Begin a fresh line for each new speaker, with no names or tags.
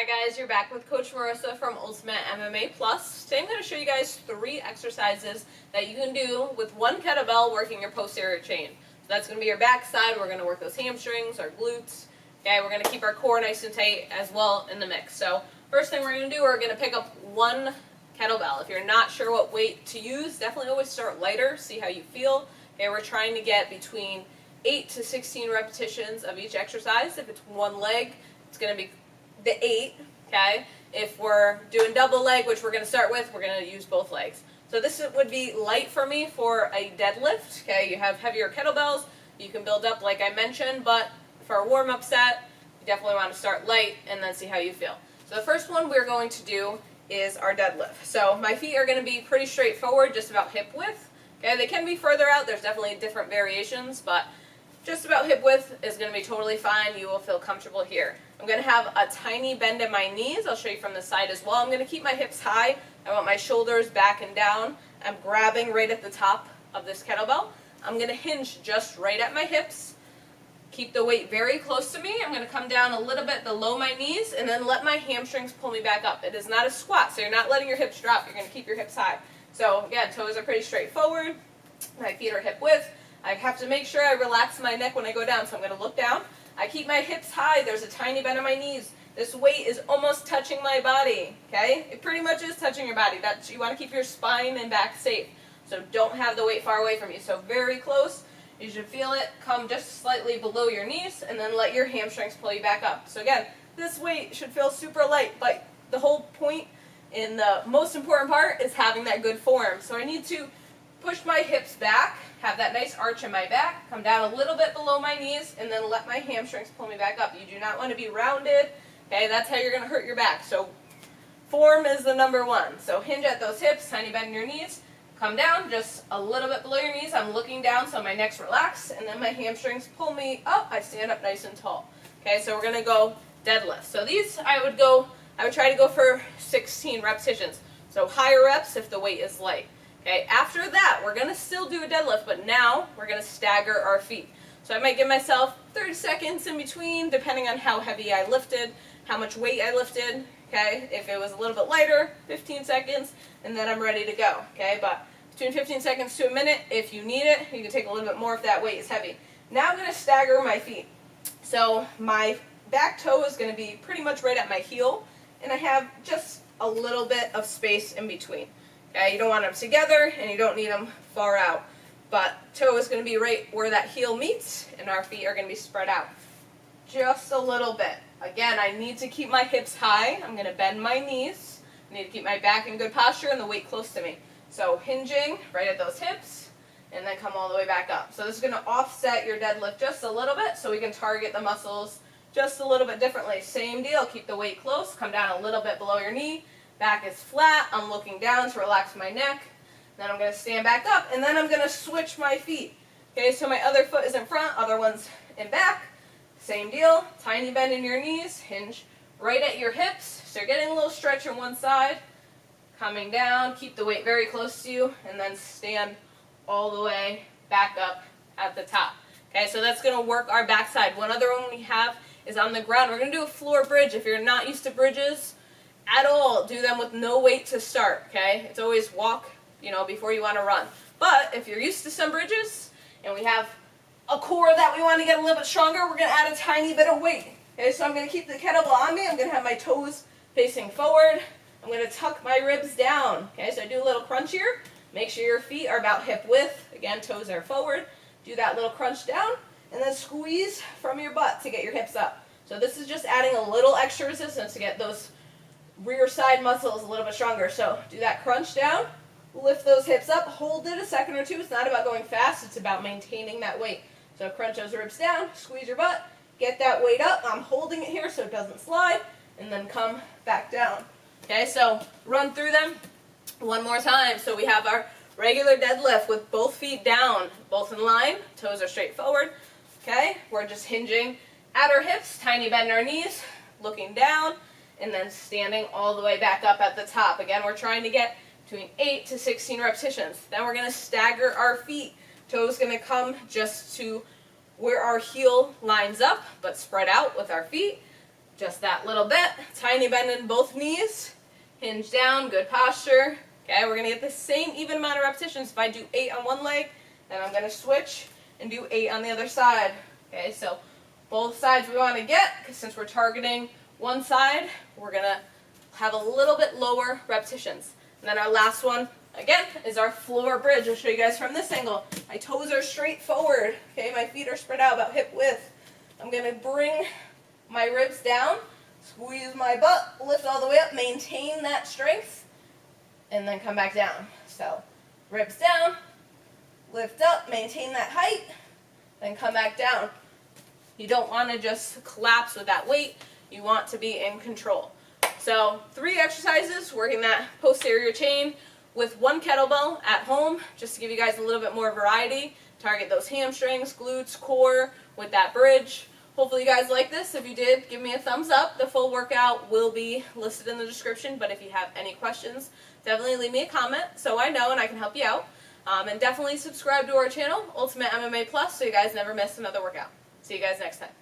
Hi guys, you're back with Coach Marisa from Ultimate MMA Plus. Today I'm going to show you guys 3 exercises that you can do with one kettlebell working your posterior chain. So that's going to be your back side. We're going to work those hamstrings, our glutes. Okay, we're going to keep our core nice and tight as well in the mix. So first thing we're going to do, we're going to pick up one kettlebell. If you're not sure what weight to use, definitely always start lighter, see how you feel. Okay, we're trying to get between 8 to 16 repetitions of each exercise. If it's one leg, it's going to be the 8, okay? If we're doing double leg, which we're going to start with, we're going to use both legs. So this would be light for me for a deadlift, okay? You have heavier kettlebells, you can build up like I mentioned, but for a warm-up set, you definitely want to start light and then see how you feel. So the first one we're going to do is our deadlift. So my feet are going to be pretty straightforward, just about hip width, okay? They can be further out, there's definitely different variations, but just about hip width is going to be totally fine. You will feel comfortable here. I'm going to have a tiny bend in my knees. I'll show you from the side as well. I'm going to keep my hips high. I want my shoulders back and down. I'm grabbing right at the top of this kettlebell. I'm going to hinge just right at my hips. Keep the weight very close to me. I'm going to come down a little bit below my knees and then let my hamstrings pull me back up. It is not a squat, so you're not letting your hips drop. You're going to keep your hips high. So again, toes are pretty straightforward. My feet are hip width. I have to make sure I relax my neck when I go down, so I'm going to look down. I keep my hips high. There's a tiny bend in my knees. This weight is almost touching my body, okay? It pretty much is touching your body. You want to keep your spine and back safe, so don't have the weight far away from you. So very close. You should feel it come just slightly below your knees, and then let your hamstrings pull you back up. So again, this weight should feel super light, but the whole point and the most important part is having that good form. So I need to push my hips back, have that nice arch in my back, come down a little bit below my knees, and then let my hamstrings pull me back up. You do not want to be rounded, okay? That's how you're going to hurt your back. So form is the number one. So hinge at those hips, tiny bend in your knees, come down just a little bit below your knees. I'm looking down so my neck's relaxed, and then my hamstrings pull me up. I stand up nice and tall. Okay, so we're going to go deadlift. So these I would try to go for 16 repetitions. So higher reps if the weight is light. Okay, after that, we're going to still do a deadlift, but now we're going to stagger our feet. So I might give myself 30 seconds in between, depending on how heavy I lifted, how much weight I lifted, okay? If it was a little bit lighter, 15 seconds, and then I'm ready to go, okay? But between 15 seconds to a minute, if you need it, you can take a little bit more if that weight is heavy. Now I'm going to stagger my feet. So my back toe is going to be pretty much right at my heel, and I have just a little bit of space in between. Okay, you don't want them together, and you don't need them far out. But toe is going to be right where that heel meets, and our feet are going to be spread out. Just a little bit. Again, I need to keep my hips high. I'm going to bend my knees. I need to keep my back in good posture and the weight close to me. So hinging right at those hips, and then come all the way back up. So this is going to offset your deadlift just a little bit, so we can target the muscles just a little bit differently. Same deal. Keep the weight close. Come down a little bit below your knee. Back is flat, I'm looking down to relax my neck, then I'm going to stand back up, and then I'm going to switch my feet. Okay, so my other foot is in front, other one's in back, same deal, tiny bend in your knees, hinge right at your hips, so you're getting a little stretch on one side, coming down, keep the weight very close to you, and then stand all the way back up at the top. Okay, so that's going to work our backside. One other one we have is on the ground. We're going to do a floor bridge. If you're not used to bridges at all, do them with no weight to start, okay? It's always walk, before you want to run. But if you're used to some bridges, and we have a core that we want to get a little bit stronger, we're going to add a tiny bit of weight. Okay, so I'm going to keep the kettlebell on me. I'm going to have my toes facing forward. I'm going to tuck my ribs down. Okay, so I do a little crunch here. Make sure your feet are about hip width. Again, toes are forward. Do that little crunch down, and then squeeze from your butt to get your hips up. So this is just adding a little extra resistance to get those rear side muscles a little bit stronger. So do that crunch down, lift those hips up, hold it a second or two. It's not about going fast, it's about maintaining that weight. So crunch those ribs down, squeeze your butt, get that weight up. I'm holding it here so it doesn't slide, and then come back down. Okay, so run through them one more time. So we have our regular deadlift with both feet down, both in line, toes are straight forward. Okay, we're just hinging at our hips, tiny bend in our knees, looking down, and then standing all the way back up at the top. Again, we're trying to get between 8 to 16 repetitions. Then we're going to stagger our feet. Toes going to come just to where our heel lines up, but spread out with our feet. Just that little bit. Tiny bend in both knees. Hinge down, good posture. Okay, we're going to get the same even amount of repetitions. If I do 8 on one leg, then I'm going to switch and do 8 on the other side. Okay, so both sides we want to get, because since we're targeting one side, we're going to have a little bit lower repetitions. And then our last one, again, is our floor bridge. I'll show you guys from this angle. My toes are straight forward. Okay, my feet are spread out about hip width. I'm going to bring my ribs down, squeeze my butt, lift all the way up, maintain that strength, and then come back down. So ribs down, lift up, maintain that height, then come back down. You don't want to just collapse with that weight. You want to be in control. So 3 exercises, working that posterior chain with 1 kettlebell at home, just to give you guys a little bit more variety. Target those hamstrings, glutes, core with that bridge. Hopefully you guys like this. If you did, give me a thumbs up. The full workout will be listed in the description, but if you have any questions, definitely leave me a comment so I know and I can help you out. And definitely subscribe to our channel, Ultimate MMA Plus, so you guys never miss another workout. See you guys next time.